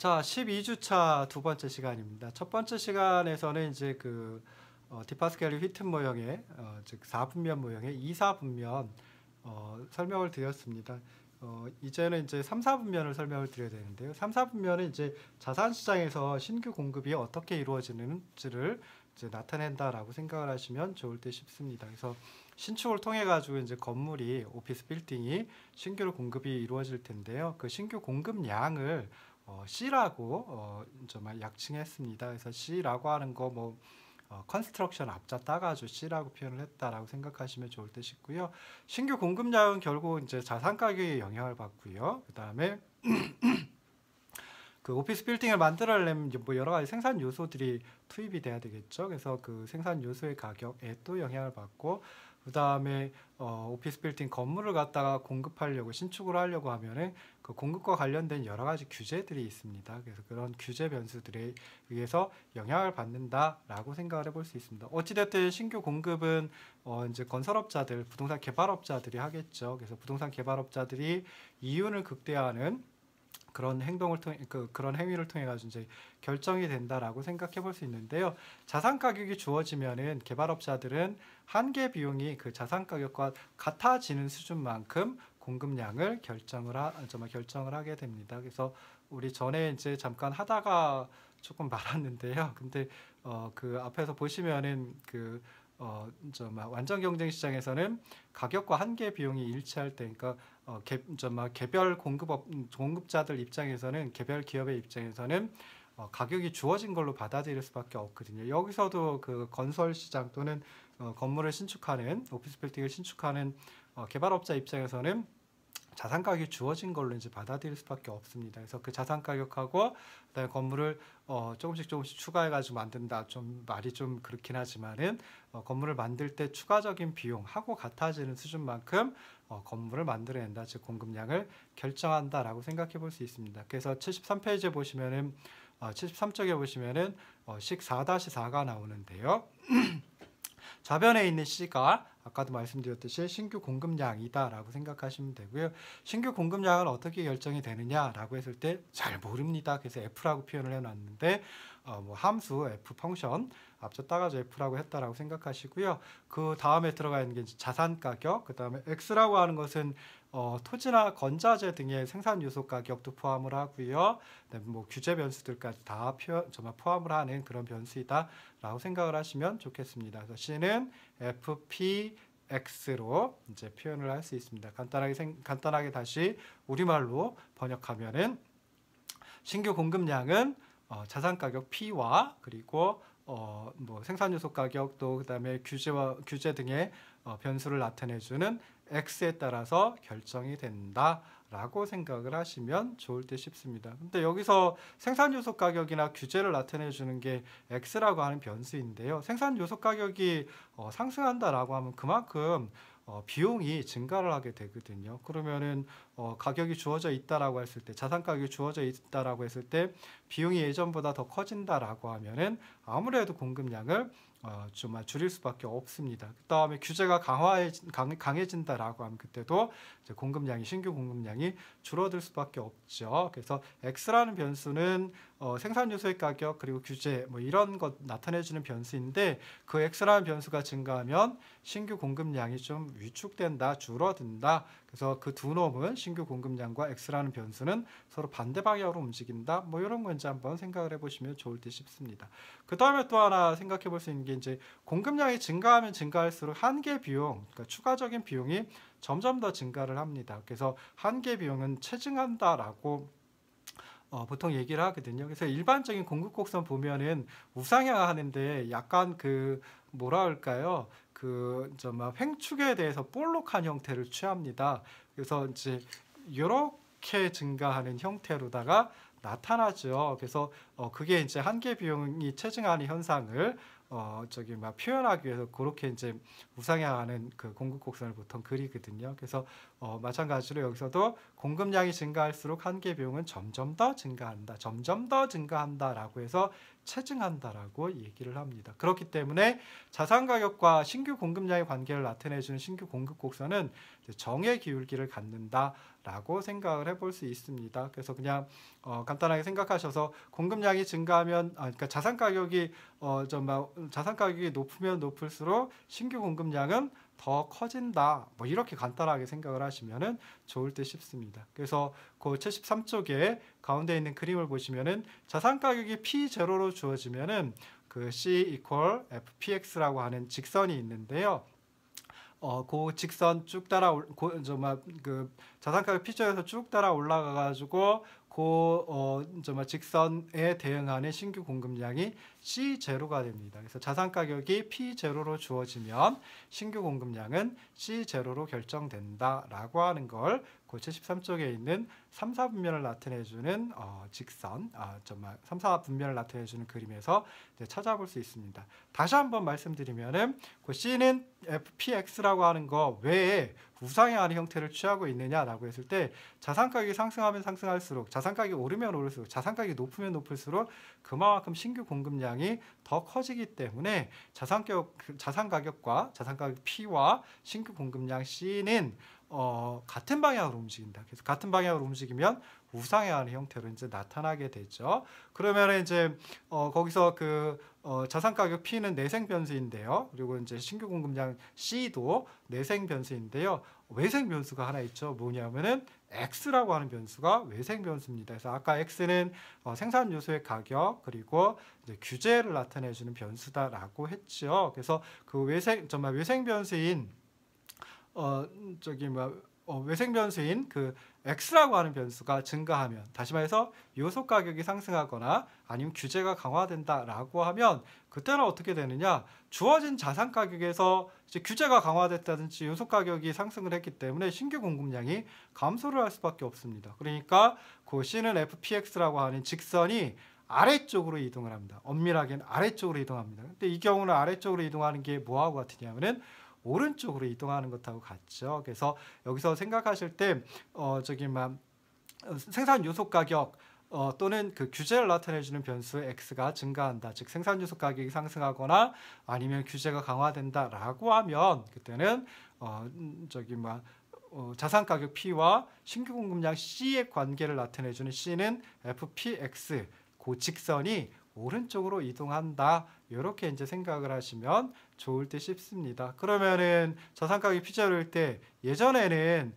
자, 12주차 두 번째 시간입니다. 첫 번째 시간에서는 이제 디파스칼리 휘튼 모형의 즉 4분면 모형의 2, 4분면 설명을 드렸습니다. 이제는 이제 3, 4분면을 설명을 드려야 되는데요. 3, 4분면은 이제 자산 시장에서 신규 공급이 어떻게 이루어지는지를 이제 나타낸다라고 생각을 하시면 좋을 듯 싶습니다. 그래서 신축을 통해 가지고 이제 건물이 오피스 빌딩이 신규로 공급이 이루어질 텐데요. 그 신규 공급량을 C라고 좀 약칭했습니다. 그래서 C라고 하는 거 컨스트럭션 앞자 따가지고 C라고 표현을 했다라고 생각하시면 좋을 듯 싶고요. 신규 공급량은 결국 이제 자산 가격에 영향을 받고요. 그 다음에 그 오피스 빌딩을 만들어내면 이제 여러 가지 생산 요소들이 투입이 돼야 되겠죠. 그래서 그 생산 요소의 가격에 또 영향을 받고, 그 다음에 오피스 빌딩 건물을 갖다가 공급하려고 신축을 하려고 하면은 그 공급과 관련된 여러 가지 규제들이 있습니다. 그래서 그런 규제 변수들에 의해서 영향을 받는다라고 생각을 해볼 수 있습니다. 어찌됐든 신규 공급은 이제 건설업자들, 부동산 개발업자들이 하겠죠. 그래서 부동산 개발업자들이 이윤을 극대화하는 그런 행동을 통해 그런 행위를 통해 가지고 이제 결정이 된다라고 생각해 볼 수 있는데요. 자산 가격이 주어지면은 개발업자들은 한계 비용이 그 자산 가격과 같아지는 수준만큼 공급량을 결정을 하게 됩니다. 그래서 우리 전에 이제 잠깐 하다가 조금 말았는데요. 근데 그 앞에서 보시면은 완전 경쟁 시장에서는 가격과 한계 비용이 일치할 때, 그러니까 개별 공급자들 입장에서는, 개별 기업의 입장에서는 가격이 주어진 걸로 받아들일 수밖에 없거든요. 여기서도 그 건설 시장 또는 건물을 신축하는, 오피스 빌딩을 신축하는 개발업자 입장에서는 자산 가격이 주어진 걸로 이제 받아들일 수밖에 없습니다. 그래서 그 자산 가격하고 그다음에 건물을 조금씩 추가해가지고 만든다. 좀 말이 좀 그렇긴 하지만은 건물을 만들 때 추가적인 비용하고 같아지는 수준만큼 건물을 만들어낸다. 즉 공급량을 결정한다라고 생각해 볼 수 있습니다. 그래서 73페이지에 보시면은 73쪽에 보시면은 식 4-4가 나오는데요. 좌변에 있는 C가 아까도 말씀드렸듯이 신규 공급량이다라고 생각하시면 되고요. 신규 공급량은 어떻게 결정이 되느냐라고 했을 때 잘 모릅니다. 그래서 F라고 표현을 해놨는데 함수 F 펑션 앞서 따가지고 F라고 했다라고 생각하시고요. 그 다음에 들어가 있는 게 자산 가격, 그 다음에 X라고 하는 것은 토지나 건자재 등의 생산 요소 가격도 포함을 하고요. 규제 변수들까지 다 포함을 하는 그런 변수이다라고 생각을 하시면 좋겠습니다. 그래서 C는 FPX로 이제 표현을 할 수 있습니다. 간단하게 다시 우리말로 번역하면은 신규 공급량은 자산 가격 P와 그리고 생산 요소 가격 또 그다음에 규제 등의 변수를 나타내주는 X에 따라서 결정이 된다라고 생각을 하시면 좋을 듯 싶습니다. 근데 여기서 생산 요소 가격이나 규제를 나타내주는 게 X라고 하는 변수인데요. 생산 요소 가격이 상승한다라고 하면 그만큼 비용이 증가를 하게 되거든요. 그러면은 가격이 주어져 있다라고 했을 때, 자산 가격이 주어져 있다라고 했을 때 비용이 예전보다 더 커진다라고 하면은 아무래도 공급량을 좀 줄일 수밖에 없습니다. 그 다음에 규제가 강해진다라고 하면 그때도 이제 신규 공급량이 줄어들 수밖에 없죠. 그래서 X라는 변수는 생산 요소의 가격 그리고 규제 이런 것 나타내주는 변수인데, 그 X라는 변수가 증가하면 신규 공급량이 좀 위축된다, 줄어든다. 그래서 그 두 놈은 신규 공급량과 X라는 변수는 서로 반대 방향으로 움직인다. 이런 거 이제 한번 생각을 해보시면 좋을 듯 싶습니다. 그 다음에 또 하나 생각해 볼 수 있는 게 이제 공급량이 증가하면 증가할수록 한계 비용, 그러니까 추가적인 비용이 점점 더 증가를 합니다. 그래서 한계 비용은 체증한다라고 보통 얘기를 하거든요. 그래서 일반적인 공급 곡선 보면은 우상향하는데 약간 뭐라 할까요? 횡축에 대해서 볼록한 형태를 취합니다. 그래서 이제 이렇게 증가하는 형태로다가 나타나죠. 그래서 그게 이제 한계 비용이 체증하는 현상을 표현하기 위해서 그렇게 이제 우상향하는 그 공급 곡선을 보통 그리거든요. 그래서 마찬가지로 여기서도 공급량이 증가할수록 한계 비용은 점점 더 증가한다라고 해서 체증한다라고 얘기를 합니다. 그렇기 때문에 자산 가격과 신규 공급량의 관계를 나타내주는 신규 공급 곡선은 정의 기울기를 갖는다라고 생각을 해볼 수 있습니다. 그래서 그냥 간단하게 생각하셔서 공급량이 증가하면 그러니까 자산 가격이 자산 가격이 높으면 높을수록 신규 공급량은 더 커진다. 뭐 이렇게 간단하게 생각을 하시면은 좋을 듯 싶습니다. 그래서 그 73쪽에 가운데 있는 그림을 보시면은 자산 가격이 P0로 주어지면은 그 C equal FPX라고 하는 직선이 있는데요. 그 직선 쭉 따라 그 자산 가격 P0에서 쭉 따라 올라가 가지고 직선에 대응하는 신규 공급량이 C0가 됩니다. 그래서 자산 가격이 P0로 주어지면 신규 공급량은 C0로 결정된다라고 하는 걸 그 73쪽에 있는 3, 4분면을 나타내주는 직선, 3, 4분면을 나타내주는 그림에서 찾아볼 수 있습니다. 다시 한번 말씀드리면은 그 C는 FPX라고 하는 거 외에 우상향하는 형태를 취하고 있느냐라고 했을 때 자산 가격이 상승하면 상승할수록 자산 가격이 오르면 오를수록 자산 가격이 높으면 높을수록 그만큼 신규 공급량이 더 커지기 때문에 자산 가격과 자산 가격 P와 신규 공급량 C는 같은 방향으로 움직인다. 그래서 같은 방향으로 움직이면 우상향하는 형태로 이제 나타나게 되죠. 그러면 이제 거기서 자산 가격 P는 내생 변수인데요. 그리고 이제 신규 공급량 C도 내생 변수인데요. 외생 변수가 하나 있죠. 뭐냐면은 X라고 하는 변수가 외생 변수입니다. 그래서 아까 X는 생산 요소의 가격 그리고 이제 규제를 나타내주는 변수다라고 했죠. 그래서 그 외생 변수인 외생 변수인 그 X라고 하는 변수가 증가하면, 다시 말해서 요소 가격이 상승하거나 아니면 규제가 강화된다라고 하면 그때는 어떻게 되느냐? 주어진 자산 가격에서 이제 규제가 강화됐다든지 요소 가격이 상승을 했기 때문에 신규 공급량이 감소를 할 수밖에 없습니다. 그러니까 그 C는 FPX라고 하는 직선이 아래쪽으로 이동을 합니다. 엄밀하게는 아래쪽으로 이동합니다. 근데 이 경우는 아래쪽으로 이동하는 게 뭐하고 같으냐면은 오른쪽으로 이동하는 것하고 같죠. 그래서 여기서 생각하실 때 생산 요소 가격 또는 그 규제를 나타내주는 변수 X가 증가한다. 즉 생산 요소 가격이 상승하거나 아니면 규제가 강화된다라고 하면 그때는 자산 가격 P와 신규 공급량 C의 관계를 나타내주는 C는 FPX 그 직선이 오른쪽으로 이동한다. 이렇게 이제 생각을 하시면 좋을 듯 싶습니다. 그러면은 자산 가격이 P0일 때 예전에는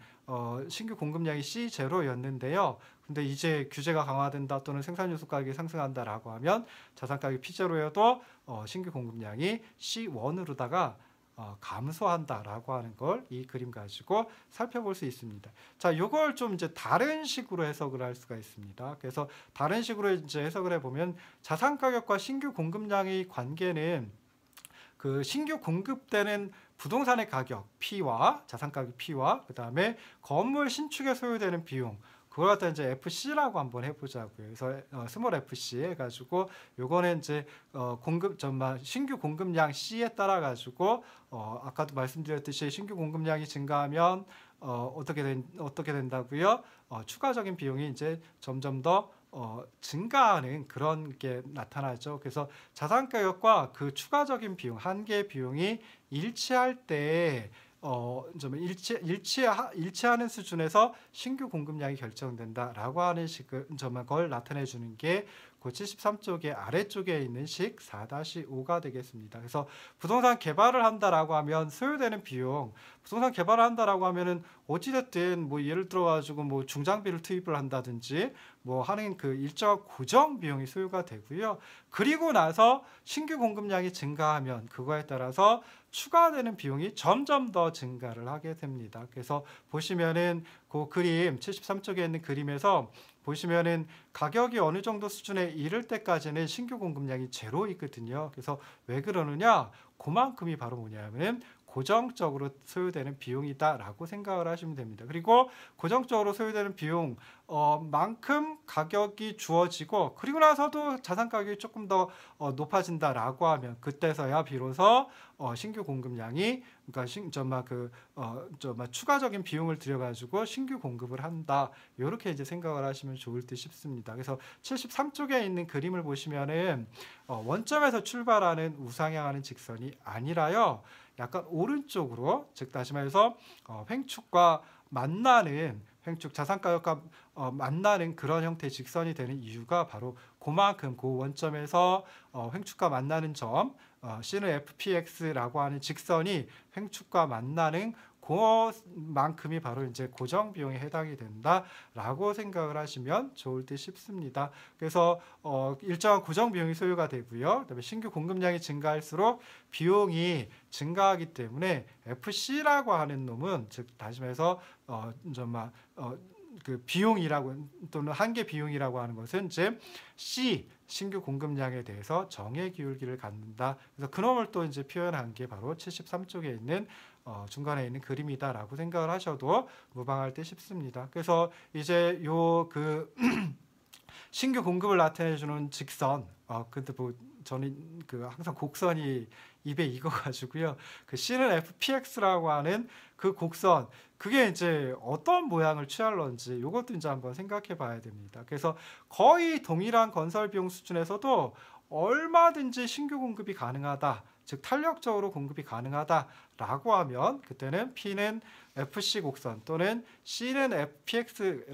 신규 공급량이 C0였는데요. 근데 이제 규제가 강화된다 또는 생산 요소 가격이 상승한다라고 하면 자산 가격이 P0여도 신규 공급량이 C1으로다가 감소한다라고 하는 걸 이 그림 가지고 살펴볼 수 있습니다. 자, 이걸 좀 이제 다른 식으로 해석을 할 수가 있습니다. 그래서 다른 식으로 이제 해석을 해보면 자산 가격과 신규 공급량의 관계는 그 신규 공급되는 부동산의 가격 P와 자산 가격 P와 그 다음에 건물 신축에 소요되는 비용 그걸 갖다 이제 FC라고 한번 해보자고요. 그래서 스몰 FC 해가지고 요거는 이제 신규 공급량 C에 따라 가지고 아까도 말씀드렸듯이 신규 공급량이 증가하면 어떻게 된다고요? 추가적인 비용이 이제 점점 더 증가하는 그런 게 나타나죠. 그래서 자산 가격과 그 추가적인 비용, 한계 비용이 일치할 때 일치하는 수준에서 신규 공급량이 결정된다라고 하는 걸 나타내 주는 게 그 73쪽의 아래쪽에 있는 식 4-5가 되겠습니다. 그래서 부동산 개발을 한다라고 하면 소요되는 비용, 부동산 개발을 한다라고 하면은 어찌됐든 뭐 예를 들어 가지고 뭐 중장비를 투입을 한다든지 뭐 하는 그 일정한 고정 비용이 소요가 되고요. 그리고 나서 신규 공급량이 증가하면 그거에 따라서 추가되는 비용이 점점 더 증가를 하게 됩니다. 그래서 보시면은 그 그림 73쪽에 있는 그림에서 보시면은 가격이 어느 정도 수준에 이를 때까지는 신규 공급량이 제로이거든요. 그래서 왜 그러느냐? 그만큼이 바로 뭐냐면은 고정적으로 소요되는 비용이다라고 생각을 하시면 됩니다. 그리고 고정적으로 소요되는 비용 만큼 가격이 주어지고 그리고 나서도 자산 가격이 조금 더 높아진다라고 하면 그때서야 비로소 신규 공급량이 그러니까 추가적인 비용을 들여가지고 신규 공급을 한다. 이렇게 이제 생각을 하시면 좋을 듯 싶습니다. 그래서 73쪽에 있는 그림을 보시면은 원점에서 출발하는 우상향하는 직선이 아니라요. 약간 오른쪽으로 즉 다시 말해서 횡축과 만나는 횡축 자산가격과 만나는 그런 형태의 직선이 되는 이유가 바로 그만큼 그 원점에서 횡축과 만나는 점 C는 FPX라고 하는 직선이 횡축과 만나는 그만큼이 바로 이제 고정 비용에 해당이 된다라고 생각을 하시면 좋을 듯 싶습니다. 그래서 일정한 고정 비용이 소요가 되고요. 그다음에 신규 공급량이 증가할수록 비용이 증가하기 때문에 FC라고 하는 놈은 즉 다시 말해서 그 비용이라고 또는 한계 비용이라고 하는 것은 이제 C 신규 공급량에 대해서 정의 기울기를 갖는다. 그래서 그놈을 또 이제 표현한 게 바로 73쪽에 있는 중간에 있는 그림이다라고 생각을 하셔도 무방할 듯 싶습니다. 그래서 이제 요 그 신규 공급을 나타내주는 직선, 근데 뭐 저는 그 항상 곡선이 입에 익어가지고요. 그 C는 FPX라고 하는 그 곡선, 그게 이제 어떤 모양을 취할런지 이것도 이제 한번 생각해 봐야 됩니다. 그래서 거의 동일한 건설 비용 수준에서도 얼마든지 신규 공급이 가능하다. 즉 탄력적으로 공급이 가능하다라고 하면 그때는 P는 FC 곡선 또는 C는 FPX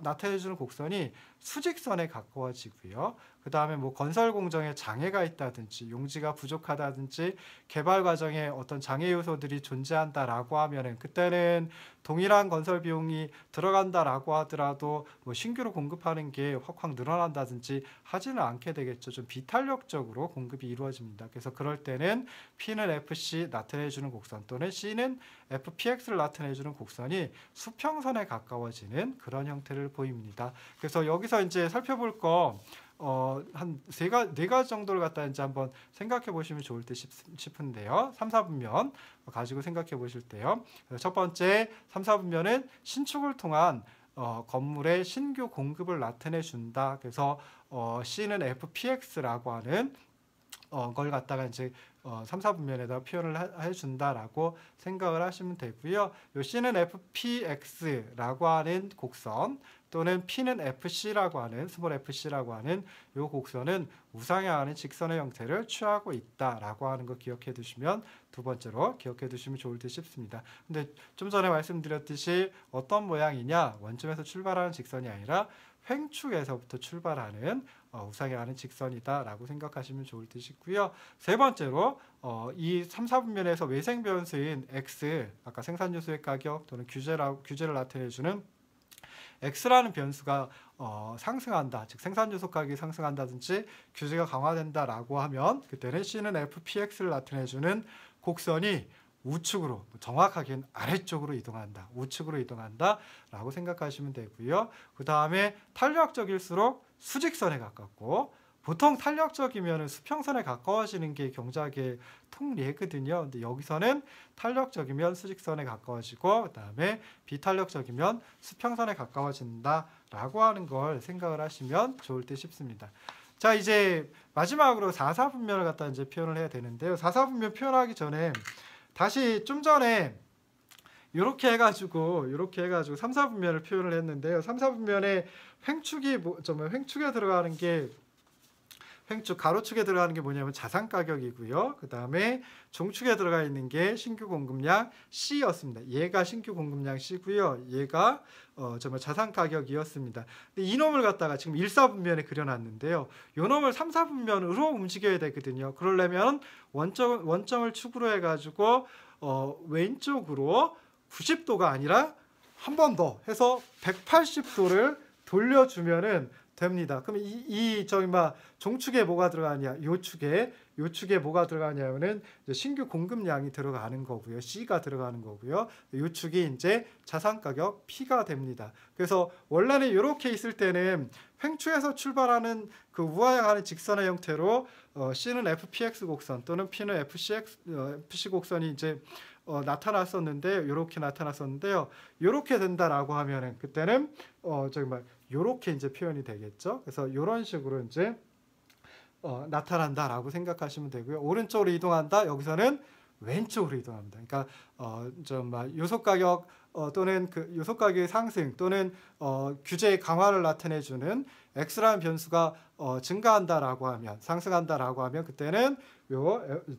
나타내주는 곡선이 수직선에 가까워지고요. 그 다음에 뭐 건설 공정에 장애가 있다든지 용지가 부족하다든지 개발 과정에 어떤 장애 요소들이 존재한다라고 하면은 그때는 동일한 건설 비용이 들어간다라고 하더라도 뭐 신규로 공급하는 게 확 늘어난다든지 하지는 않게 되겠죠. 좀 비탄력적으로 공급이 이루어집니다. 그래서 그럴 때는 P는 FC 나타내주는 곡선 또는 C는 FPX를 나타내주는 곡선이 수평선에 가까워지는 그런 형태를 보입니다. 그래서 여기서 이제 살펴볼 거 한 네 가지 정도를 갖다 이제 한번 생각해 보시면 좋을 듯 싶은데요. 3, 4분면 가지고 생각해 보실 때요. 첫 번째 3, 4분면은 신축을 통한 건물의 신규 공급을 나타내 준다. 그래서 C는 FPX라고 하는 걸 갖다가 이제 3, 4분면에다 표현을 해준다라고 생각을 하시면 되고요. 요 C는 FPX라고 하는 곡선 또는 P는 FC라고 하는 스몰 FC라고 하는 요 곡선은 우상향하는 직선의 형태를 취하고 있다라고 하는 거 기억해 두시면 두 번째로 기억해 두시면 좋을 듯 싶습니다. 근데 좀 전에 말씀드렸듯이 어떤 모양이냐 원점에서 출발하는 직선이 아니라 횡축에서부터 출발하는 우상향하는 직선이다라고 생각하시면 좋을 듯 싶고요. 세 번째로 이 3, 4분면에서 외생 변수인 X, 아까 생산 요소의 가격 또는 규제를 나타내주는 X라는 변수가 상승한다, 즉 생산 요소 가격이 상승한다든지 규제가 강화된다라고 하면 그때는 C는 FPX를 나타내주는 곡선이 우측으로, 정확하게는 아래쪽으로 이동한다, 우측으로 이동한다라고 생각하시면 되고요. 그 다음에 탄력적일수록 수직선에 가깝고 보통 탄력적이면 수평선에 가까워지는 게 경작의 통례거든요. 근데 여기서는 탄력적이면 수직선에 가까워지고 그다음에 비탄력적이면 수평선에 가까워진다라고 하는 걸 생각을 하시면 좋을 듯 싶습니다. 자, 이제 마지막으로 4, 4분면을 갖다 이제 표현을 해야 되는데요. 4, 4분면 표현하기 전에 다시 좀 전에 이렇게 해가지고 3, 4분면을 표현을 했는데요. 3, 4분면에 횡축에 들어가는 게 횡축 가로축에 들어가는 게 뭐냐면 자산 가격이고요. 그 다음에 종축에 들어가 있는 게 신규 공급량 C였습니다. 얘가 신규 공급량 C고요. 얘가 자산 가격이었습니다. 근데 이놈을 갖다가 지금 1, 4분면에 그려놨는데요. 이 놈을 3, 4분면으로 움직여야 되거든요. 그러려면 원점을 축으로 해가지고 왼쪽으로 90도가 아니라 한 번 더 해서 180도를 돌려주면은 됩니다. 그럼 종축에 뭐가 들어가냐? 요 축에 뭐가 들어가냐면은 신규 공급량이 들어가는 거고요. C가 들어가는 거고요. 요 축이 이제 자산 가격 P가 됩니다. 그래서 원래는 이렇게 있을 때는 횡축에서 출발하는 그 우하향하는 직선의 형태로 C는 FPX 곡선 또는 P는 FC 곡선이 이제 나타났었는데 요렇게 나타났었는데요. 요렇게 된다라고 하면은 그때는 요렇게 이제 표현이 되겠죠. 그래서 요런 식으로 이제 나타난다라고 생각하시면 되고요. 오른쪽으로 이동한다. 여기서는 왼쪽으로 이동합니다. 그러니까 요속 가격 또는 그 요속 가격의 상승 또는 규제의 강화를 나타내주는 x라는 변수가 증가한다라고 하면 상승한다라고 하면 그때는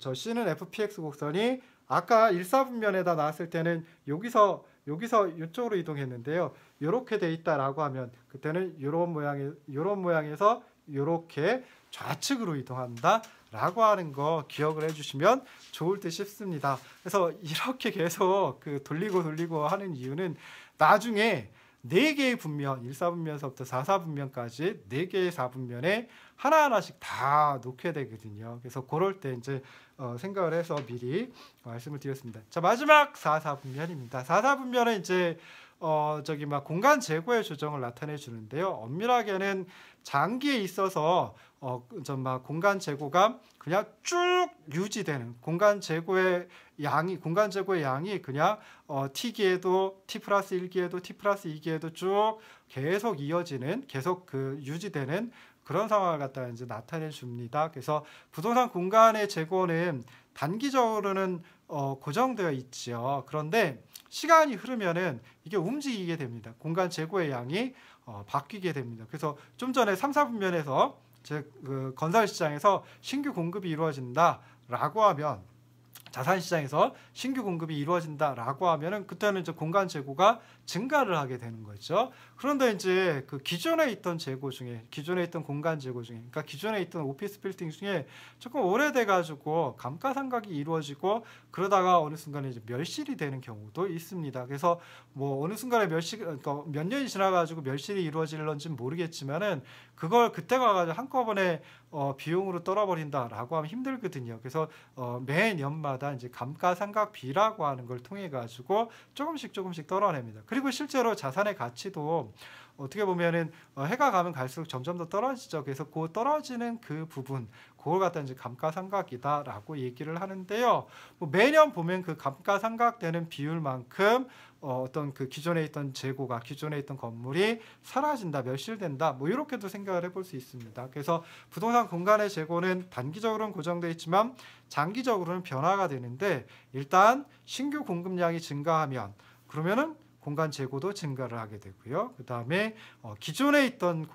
저 c는 fpx 곡선이 아까 1사분면에다 나왔을 때는 여기서 이쪽으로 이동했는데요. 이렇게 돼 있다라고 하면 그때는 이런 모양에서 이렇게 좌측으로 이동한다라고 하는 거 기억을 해주시면 좋을 듯 싶습니다. 그래서 이렇게 계속 돌리고 하는 이유는 나중에 4개의 분면, 1사분면서부터 4사분면까지 4개의 4분면에 하나하나씩 다 놓게 되거든요. 그래서 그럴 때 이제 생각을 해서 미리 말씀을 드렸습니다. 자, 마지막 4사분면입니다. 4사분면은 이제 공간 재고의 조정을 나타내 주는데요. 엄밀하게는 장기에 있어서 공간 재고가 그냥 쭉 유지되는 공간 재고의 양이 그냥 t기에도 t 플러스 1기에도 t 플러스 2기에도 쭉 계속 이어지는 계속 유지되는 그런 상황을 갖다가 이제 나타내 줍니다. 그래서 부동산 공간의 재고는 단기적으로는 고정되어 있죠. 그런데 시간이 흐르면은 이게 움직이게 됩니다. 공간 재고의 양이 바뀌게 됩니다. 그래서 좀 전에 3, 4분면에서 건설 시장에서 신규 공급이 이루어진다라고 하면 자산 시장에서 신규 공급이 이루어진다라고 하면은 그때는 이제 공간 재고가 증가를 하게 되는 거죠. 그런데 이제 기존에 있던 공간 재고 중에, 그러니까 기존에 있던 오피스 빌딩 중에 조금 오래돼 가지고 감가상각이 이루어지고 그러다가 어느 순간에 이제 멸실이 되는 경우도 있습니다. 그래서 뭐 어느 순간에 그러니까 몇 년이 지나 가지고 멸실이 이루어질런지는 모르겠지만은 그걸 그때 가가지고 한꺼번에 비용으로 떨어버린다라고 하면 힘들거든요. 그래서 매 년마다 이제 감가상각비라고 하는 걸 통해 가지고 조금씩 떨어냅니다. 그리고 실제로 자산의 가치도 어떻게 보면은 해가 가면 갈수록 점점 더 떨어지죠. 그래서 그 떨어지는 그 부분, 그걸 갖다 이제 감가상각이다라고 얘기를 하는데요. 뭐 매년 보면 그 감가상각되는 비율만큼 어떤 기존에 있던 재고가, 기존에 있던 건물이 사라진다, 멸실된다, 뭐 이렇게도 생각을 해볼 수 있습니다. 그래서 부동산 공간의 재고는 단기적으로는 고정되어 있지만 장기적으로는 변화가 되는데 일단 신규 공급량이 증가하면 그러면은 공간 재고도 증가를 하게 되고요. 그 다음에 기존에 있던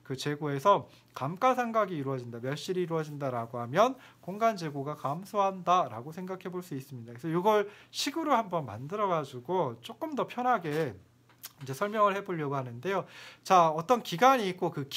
그 재고에서 감가상각이 이루어진다, 멸실이 이루어진다라고 하면 공간 재고가 감소한다라고 생각해 볼 수 있습니다. 그래서 이걸 식으로 한번 만들어 가지고 조금 더 편하게 이제 설명을 해보려고 하는데요. 자, 어떤 기간이 있고 그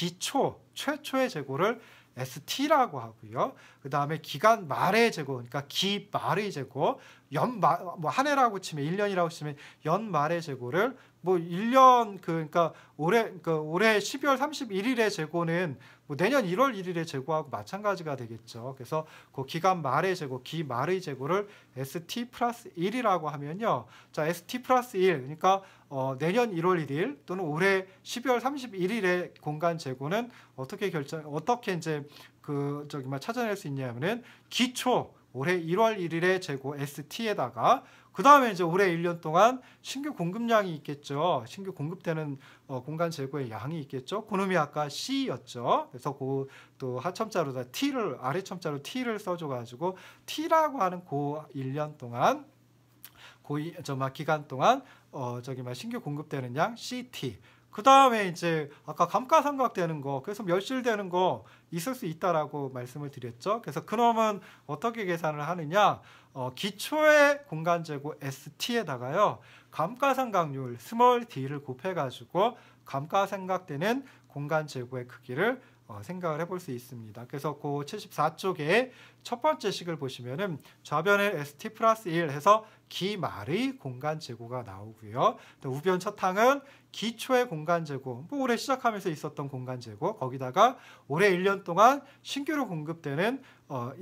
최초의 재고를 ST라고 하고요. 그 다음에 기간 말의 재고, 그러니까 기말의 재고, 한 해라고 치면 1년이라고 치면 연 말의 재고를 뭐 1년 그러니까 올해 12월 31일의 재고는 뭐 내년 1월 1일의 재고하고 마찬가지가 되겠죠. 그래서 그 기간 말의 재고, 기말의 재고를 ST 플러스 1이라고 하면요. 자, ST 플러스 1 그러니까 내년 1월 1일 또는 올해 12월 31일의 공간 재고는 어떻게 이제 찾아낼 수 있냐면은 기초 올해 1월 1일의 재고 ST에다가 그 다음에 이제 올해 1년 동안 신규 공급량이 있겠죠. 신규 공급되는 공간 재고의 양이 있겠죠. 그놈이 아까 C였죠. 그래서 또 하첨자로 아래 첨자로 T를 써줘가지고 T라고 하는 그 1년 동안 기간 동안 신규 공급되는 양 CT. 그 다음에 이제 아까 감가상각되는 거, 그래서 멸실되는 거 있을 수 있다라고 말씀을 드렸죠. 그래서 그놈은 어떻게 계산을 하느냐? 기초의 공간 재고 ST에다가요 감가상각률 스몰 d를 곱해가지고 감가상각되는 공간 재고의 크기를 생각을 해볼 수 있습니다. 그래서 그 74쪽에 첫 번째 식을 보시면은 좌변에 ST 플러스 1 해서 기말의 공간 재고가 나오고요. 또 우변 첫 항은 기초의 공간 재고, 뭐 올해 시작하면서 있었던 공간 재고, 거기다가 올해 1년 동안 신규로 공급되는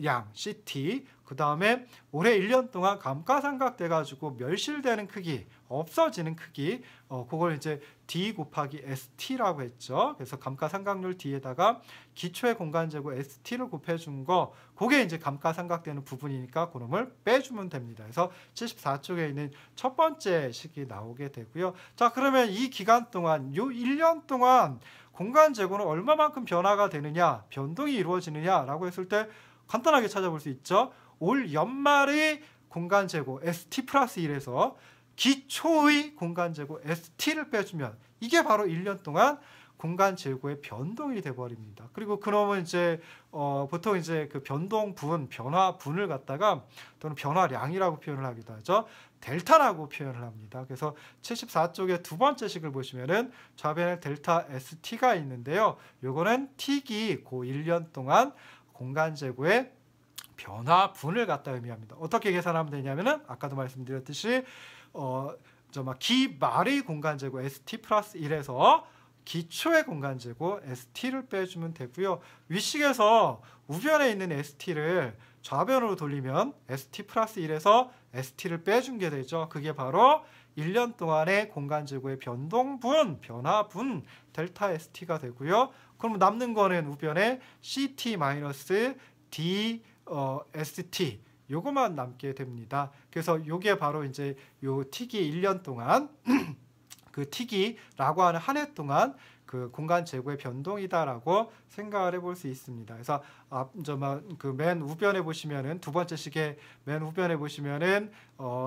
양 CT, 그 다음에 올해 1년 동안 감가상각돼가지고 멸실되는 크기, 없어지는 크기, 그걸 이제 D 곱하기 ST라고 했죠. 그래서 감가상각률 D에다가 기초의 공간재고 ST를 곱해준 거, 그게 이제 감가상각되는 부분이니까 그놈을 빼주면 됩니다. 그래서 74쪽에 있는 첫 번째 식이 나오게 되고요. 자, 그러면 이 기간 동안, 요 1년 동안 공간재고는 얼마만큼 변화가 되느냐, 변동이 이루어지느냐라고 했을 때 간단하게 찾아볼 수 있죠. 올 연말의 공간재고 ST 플러스 1에서 기초의 공간재고 ST를 빼주면 이게 바로 1년 동안 공간재고의 변동이 돼버립니다. 그리고 그놈은 이제 보통 이제 그 변동분, 변화분을 갖다가 또는 변화량이라고 표현을 하기도 하죠. 델타라고 표현을 합니다. 그래서 74쪽의 두 번째 식을 보시면은 좌변에 델타 ST가 있는데요. 요거는 T기 고 1년 동안 공간재고의 변화분을 갖다 의미합니다. 어떻게 계산하면 되냐면은 아까도 말씀드렸듯이 기말의 공간재고 ST 플러스 1에서 기초의 공간재고 ST를 빼주면 되고요. 위식에서 우변에 있는 ST를 좌변으로 돌리면 ST 플러스 1에서 ST를 빼준 게 되죠. 그게 바로 1년 동안의 공간재고의 변동분, 변화분 델타 ST가 되고요. 그럼 남는 거는 우변에 CT 마이너스 D ST 요거만 남게 됩니다. 그래서 요게 바로 이제 요 T기 1년 동안 그 T기라고 하는 한 해 동안 그 공간 재고의 변동이다라고 생각을 해볼 수 있습니다. 그래서 그 맨 우변에 보시면은 두 번째 식의 맨 우변에 보시면은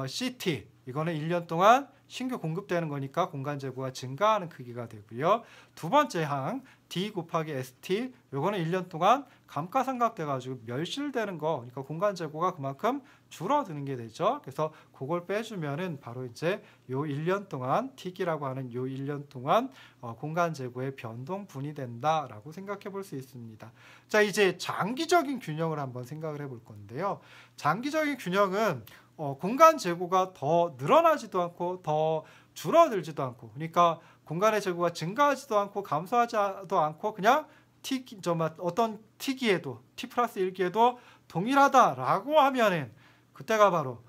CT 이거는 1년 동안 신규 공급되는 거니까 공간 재고가 증가하는 크기가 되고요. 두 번째 항 D 곱하기 ST 요거는 1년 동안 감가상각돼 가지고 멸실되는 거, 그러니까 공간 재고가 그만큼 줄어드는 게 되죠. 그래서 그걸 빼주면은 바로 이제 요 1년 동안 T기라고 하는 요 1년 동안 공간 재고의 변동분이 된다라고 생각해 볼 수 있습니다. 자, 이제 장기적인 균형을 한번 생각을 해볼 건데요. 장기적인 균형은 공간 재고가 더 늘어나지도 않고 더 줄어들지도 않고, 그러니까 공간의 재고가 증가하지도 않고 감소하지도 않고 그냥 어떤 T기에도 T 플러스 1기에도 동일하다라고 하면은 그때가 바로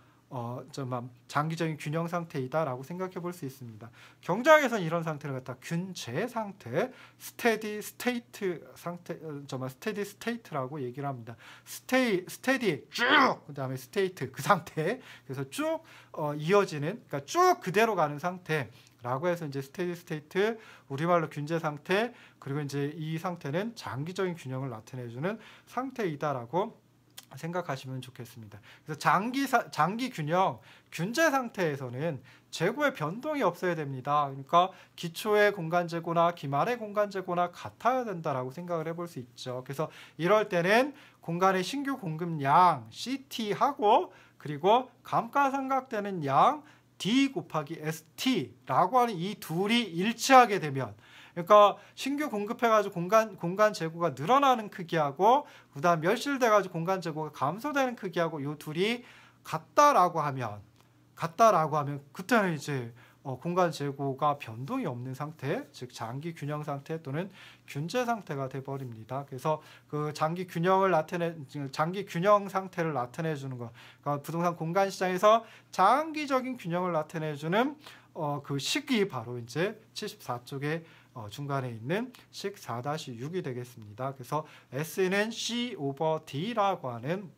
장기적인 균형 상태이다라고 생각해 볼 수 있습니다. 경제학에서는 이런 상태를 갖다 균재 상태, 스테디 스테이트 상태, 스테디 스테이트라고 얘기를 합니다. 스테디 쭉, 그다음에 스테이트 그 상태. 그래서 쭉 이어지는, 그러니까 쭉 그대로 가는 상태라고 해서 이제 스테디 스테이트, 우리말로 균재 상태, 그리고 이제 이 상태는 장기적인 균형을 나타내주는 상태이다라고 생각하시면 좋겠습니다. 그래서 장기 균형, 균재 상태에서는 재고의 변동이 없어야 됩니다. 그러니까 기초의 공간 재고나 기말의 공간 재고나 같아야 된다라고 생각을 해볼 수 있죠. 그래서 이럴 때는 공간의 신규 공급량 CT하고 그리고 감가상각되는 양 D 곱하기 ST라고 하는 이 둘이 일치하게 되면, 그러니까 신규 공급해가지고 공간 재고가 늘어나는 크기하고 그다음 멸실돼가지고 공간 재고가 감소되는 크기하고 이 둘이 같다라고 하면 그때는 이제 공간 재고가 변동이 없는 상태, 즉 장기 균형 상태 또는 균재 상태가 돼버립니다. 그래서 그 장기 균형 상태를 나타내 주는 거, 그러니까 부동산 공간 시장에서 장기적인 균형을 나타내 주는 그 식이 바로 이제 74쪽에 중간에 있는 식 4-6이 되겠습니다. 그래서 S는 C 오버 D라고 하는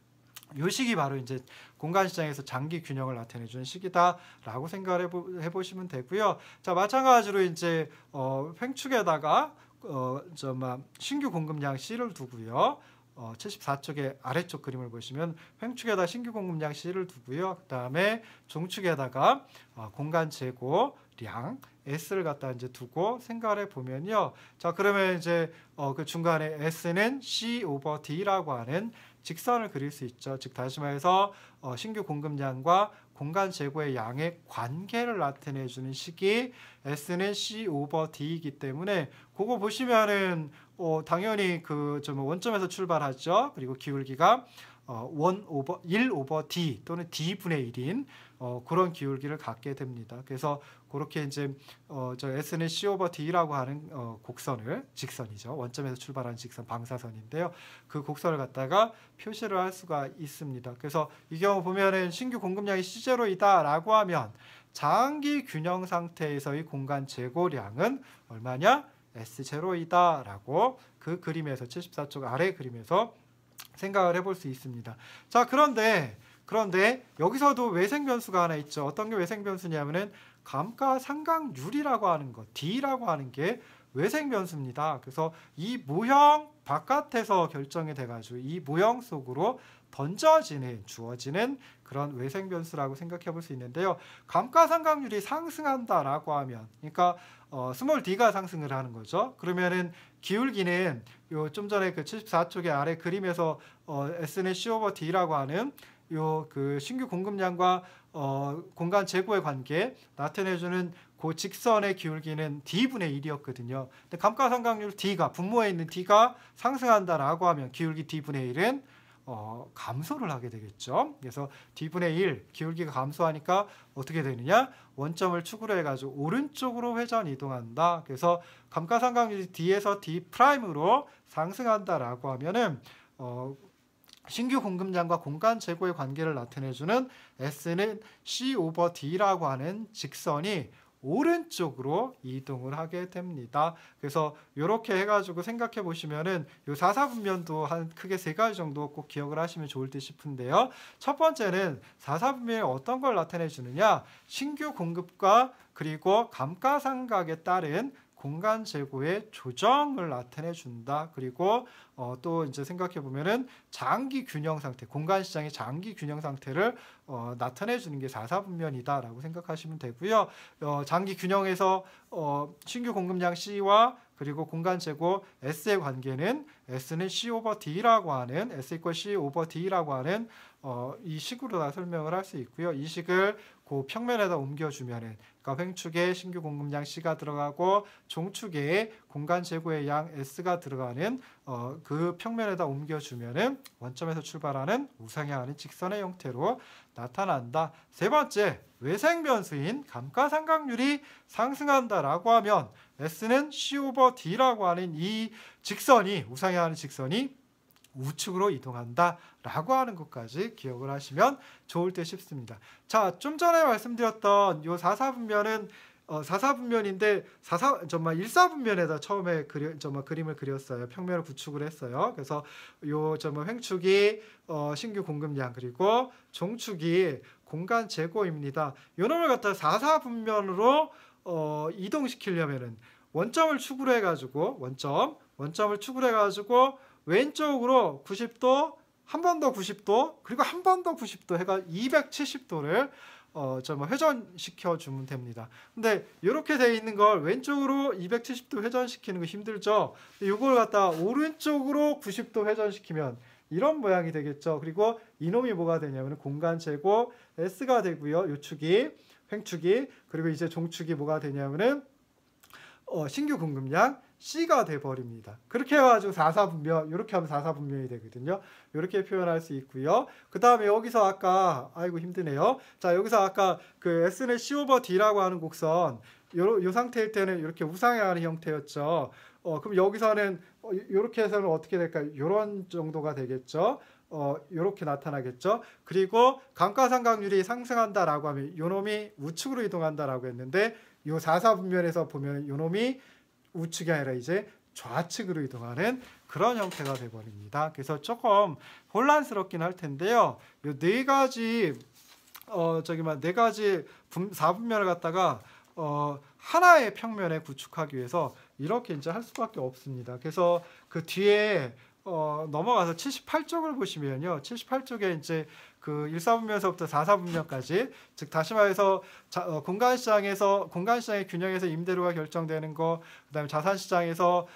요 식이 바로 이제 공간 시장에서 장기 균형을 나타내 주는 식이다라고 생각을 해보시면 되고요. 자, 마찬가지로 이제 횡축에다가 신규 공급량 C를 두고요. 74쪽의 아래쪽 그림을 보시면 횡축에다 신규 공급량 C를 두고요. 그 다음에 종축에다가 공간 재고량 S를 갖다 이제 두고 생각을 해보면요. 자, 그러면 이제 그 중간에 S는 C 오버 D라고 하는 직선을 그릴 수 있죠. 즉 다시 말해서 신규 공급량과 공간 재고의 양의 관계를 나타내주는 식이 S는 C 오버 D이기 때문에 그거 보시면은 당연히 그 원점에서 출발하죠. 그리고 기울기가 1 오버 D 또는 D분의 1인 그런 기울기를 갖게 됩니다. 그래서 그렇게 이제 S는 C 오버 D라고 하는 곡선을, 직선이죠. 원점에서 출발하는 직선, 방사선인데요. 그 곡선을 갖다가 표시를 할 수가 있습니다. 그래서 이 경우 보면은 신규 공급량이 C제로이다라고 하면 장기 균형 상태에서의 공간 재고량은 얼마냐? S0이다 라고 그 그림에서 74쪽 아래 그림에서 생각을 해볼 수 있습니다. 자, 그런데 여기서도 외생 변수가 하나 있죠. 어떤 게 외생 변수냐면은 감가상각률이라고 하는 것, D라고 하는 게 외생 변수입니다. 그래서 이 모형 바깥에서 결정이 돼가지고 이 모형 속으로 주어지는 그런 외생 변수라고 생각해 볼 수 있는데요. 감가상각률이 상승한다라고 하면, 그러니까 스몰 d가 상승을 하는 거죠. 그러면은 기울기는 요 좀 전에 그 74쪽의 아래 그림에서 S는 C 오버 D라고 하는 요 그 신규 공급량과 공간 재고의 관계 나타내주는 그 직선의 기울기는 D분의 1이었거든요. 근데 감가상각률 D가 분모에 있는 D가 상승한다라고 하면 기울기 D분의 1은 감소를 하게 되겠죠. 그래서 D분의 1 기울기가 감소하니까 어떻게 되느냐? 원점을 축으로 해가지고 오른쪽으로 회전 이동한다. 그래서 감가상각률이 D에서 D'으로 상승한다라고 하면은 신규 공급량과 공간 재고의 관계를 나타내주는 S는 C 오버 D라고 하는 직선이 오른쪽으로 이동을 하게 됩니다. 그래서 이렇게 해가지고 생각해 보시면은 요 4사분면도 한 크게 세 가지 정도 꼭 기억을 하시면 좋을 듯 싶은데요. 첫 번째는 4사분면이 어떤 걸 나타내 주느냐? 신규 공급과 그리고 감가상각에 따른 공간 재고의 조정을 나타내 준다. 그리고 또 이제 생각해 보면은 장기 균형 상태, 공간 시장의 장기 균형 상태를 나타내 주는 게 4사분면이다라고 생각하시면 되고요. 장기 균형에서 신규 공급량 C와 그리고 공간 재고 S의 관계는 S는 C 오버 D라고 하는 S 이퀄 C 오버 D라고 하는 이 식으로 다 설명을 할 수 있고요. 이 식을 그 평면에다 옮겨주면은, 그러니까 횡축에 신규 공급량 C가 들어가고 종축에 공간 재고의 양 S가 들어가는 그 평면에다 옮겨주면은 원점에서 출발하는 우상향하는 직선의 형태로 나타난다. 세 번째, 외생 변수인 감가상각률이 상승한다라고 하면 S는 C 오버 D라고 하는 이 직선이, 우상향하는 직선이 우측으로 이동한다라고 하는 것까지 기억을 하시면 좋을 듯 싶습니다. 자, 좀 전에 말씀드렸던 요 4사분면은 4사분면인데 1사분면에다 처음에 그림을 그렸어요. 평면을 구축을 했어요. 그래서 요 횡축이 신규 공급량 그리고 종축이 공간 재고입니다. 요 놈을 갖다 4사분면으로 이동시키려면은 원점을 축으로 해가지고 원점을 축으로 해가지고 왼쪽으로 90도, 한 번 더 90도, 그리고 한 번 더 90도 해가 270도를 회전시켜 주면 됩니다. 근데 이렇게 돼 있는 걸 왼쪽으로 270도 회전시키는 거 힘들죠. 이걸 갖다 오른쪽으로 90도 회전시키면 이런 모양이 되겠죠. 그리고 이놈이 뭐가 되냐면 공간 재고 S가 되고요. 요 축이 횡축이, 그리고 이제 종축이 뭐가 되냐면은 신규 공급량 C가 돼버립니다. 그렇게 해가지고 4사분면, 이렇게 하면 4사분면이 되거든요. 이렇게 표현할 수 있고요. 그 다음에 여기서 아까, 아이고 힘드네요. 자, 여기서 아까 그 S는 C 오버 D라고 하는 곡선, 요 상태일 때는 이렇게 우상향하는 형태였죠. 그럼 여기서는 이렇게 해서는 어떻게 될까요? 이런 정도가 되겠죠. 이렇게 나타나겠죠. 그리고 감가상각률이 상승한다라고 하면 요놈이 우측으로 이동한다라고 했는데 요 4사분면에서 보면 요놈이 우측이 아니라 이제 좌측으로 이동하는 그런 형태가 되어버립니다. 그래서 조금 혼란스럽긴 할 텐데요. 요 네 가지 네 가지 4분면을 갖다가 하나의 평면에 구축하기 위해서 이렇게 이제 할 수밖에 없습니다. 그래서 그 뒤에 넘어가서 78쪽을 보시면요. 78쪽에 이제 그 1사분면에서부터 4사분면까지, 즉 다시 말해서 공간시장의 균형에서 임대료가 결정되는 거, 그다음에 자산시장에서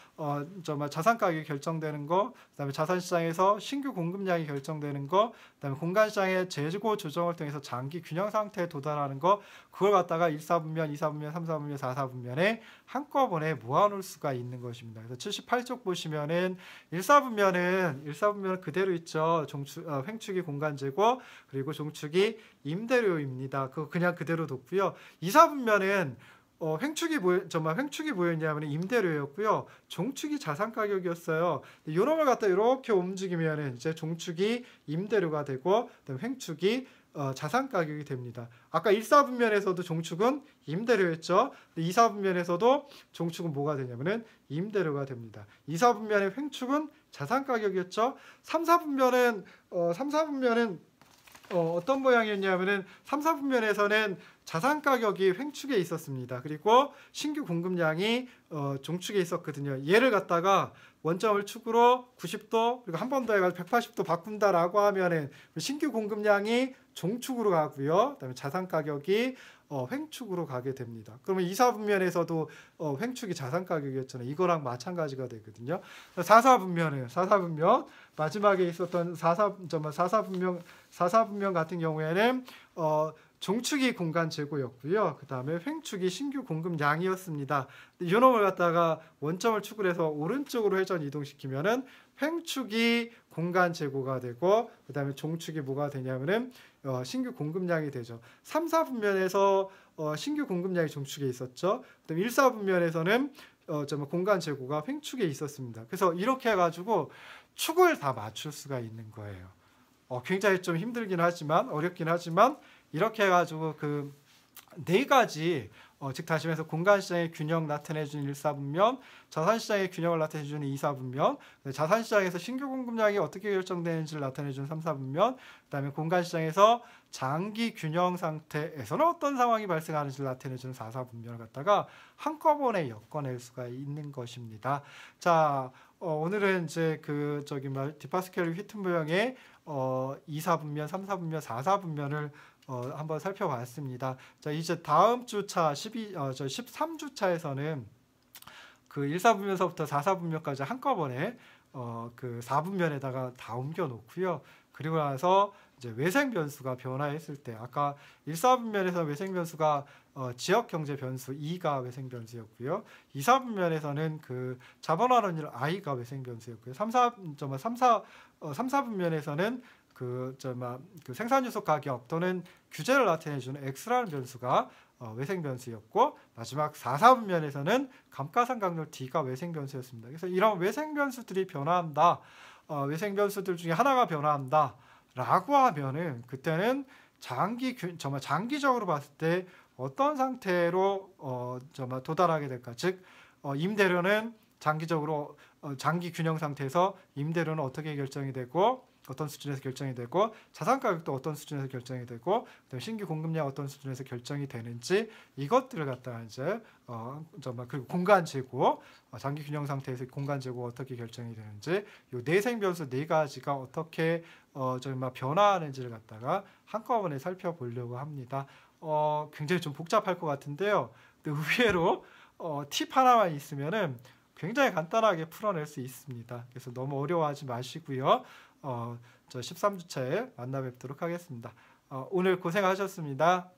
자산 가격이 결정되는 거, 그다음에 자산시장에서 신규 공급량이 결정되는 거, 그다음에 공간시장의 재고 조정을 통해서 장기 균형 상태에 도달하는 거, 그걸 갖다가 1사분면, 2사분면, 3사분면, 4사분면에 한꺼번에 모아놓을 수가 있는 것입니다. 그래서 78쪽 보시면은 1사분면은 그대로 있죠. 횡축이 공간 재고, 그리고 종축이 임대료입니다. 그거 그냥 그대로 뒀고요. 2사분면은 횡축이 뭐였냐면 임대료였고요. 종축이 자산 가격이었어요. 요놈을 갖다 이렇게 움직이면은 이제 종축이 임대료가 되고, 그다음에 횡축이 자산 가격이 됩니다. 아까 1사분면에서도 종축은 임대료였죠. 2사분면에서도 종축은 뭐가 되냐면은 임대료가 됩니다. 2사분면의 횡축은 자산 가격이었죠. 3사분면은 어떤 모양이었냐면은 3, 4분면에서는 자산 가격이 횡축에 있었습니다. 그리고 신규 공급량이 종축에 있었거든요. 얘를 갖다가 원점을 축으로 90도 그리고 한 번 더 해가지고 180도 바꾼다라고 하면은 신규 공급량이 종축으로 가고요. 그다음에 자산 가격이 횡축으로 가게 됩니다. 그러면 2, 4분면에서도 횡축이 자산 가격이었잖아요. 이거랑 마찬가지가 되거든요. 4사분면 마지막에 있었던 4사분면 같은 경우에는 종축이 공간 재고였고요. 그 다음에 횡축이 신규 공급량이었습니다. 이놈을 갖다가 원점을 축을 해서 오른쪽으로 회전 이동시키면은 횡축이 공간 재고가 되고 그 다음에 종축이 뭐가 되냐면은 신규 공급량이 되죠. 3, 4분면에서 신규 공급량이 종축에 있었죠. 그다음에 1, 4분면에서는 공간 재고가 횡축에 있었습니다. 그래서 이렇게 해가지고 축을 다 맞출 수가 있는 거예요. 굉장히 좀 힘들긴 하지만 어렵긴 하지만 이렇게 해가지고 그 네 가지 즉 다시 말해서 공간시장의 균형 나타내주는 1사분면, 자산시장의 균형을 나타내주는 2사분면, 자산시장에서 신규 공급량이 어떻게 결정되는지를 나타내주는 3사분면, 그 다음에 공간시장에서 장기 균형 상태에서는 어떤 상황이 발생하는지를 나타내주는 4사분면을 갖다가 한꺼번에 엮어낼 수가 있는 것입니다. 자, 오늘은 이제 디파스켈 휘트 모형의 2사분면, 3사분면, 4사분면을 한번 살펴봤습니다. 자, 이제 다음 주차 13주차에서는 그 1사분면서부터 4사분면까지 한꺼번에 그 4분면에다가 다 옮겨 놓고요. 그리고 나서 이제 외생 변수가 변화했을 때 아까 1사분면에서 외생 변수가 지역 경제 변수 E가 외생 변수였고요. 2사분면에서는 그 자본환원율 I가 외생 변수였고요. 3사분면에서는 그 생산유속 가격 또는 규제를 나타내주는 X라는 변수가 외생 변수였고 마지막 4사분면에서는 감가상각률 D가 외생 변수였습니다. 그래서 이런 외생 변수들이 변화한다. 외생 변수들 중에 하나가 변화한다. 라고 하면은 그때는 정말 장기적으로 봤을 때 어떤 상태로 도달하게 될까? 즉 임대료는 장기적으로 장기 균형 상태에서 임대료는 어떻게 결정이 되고 어떤 수준에서 결정이 되고 자산 가격도 어떤 수준에서 결정이 되고 그다음에 신규 공급량 어떤 수준에서 결정이 되는지 이것들을 갖다가 이제 그리고 공간 재고 장기 균형 상태에서 공간 재고 어떻게 결정이 되는지 이 내생 변수 네 가지가 어떻게 변화하는지를 갖다가 한꺼번에 살펴보려고 합니다. 굉장히 좀 복잡할 것 같은데요. 근데 의외로 팁 하나만 있으면은 굉장히 간단하게 풀어낼 수 있습니다. 그래서 너무 어려워하지 마시고요. 저 13주차에 만나 뵙도록 하겠습니다. 오늘 고생하셨습니다.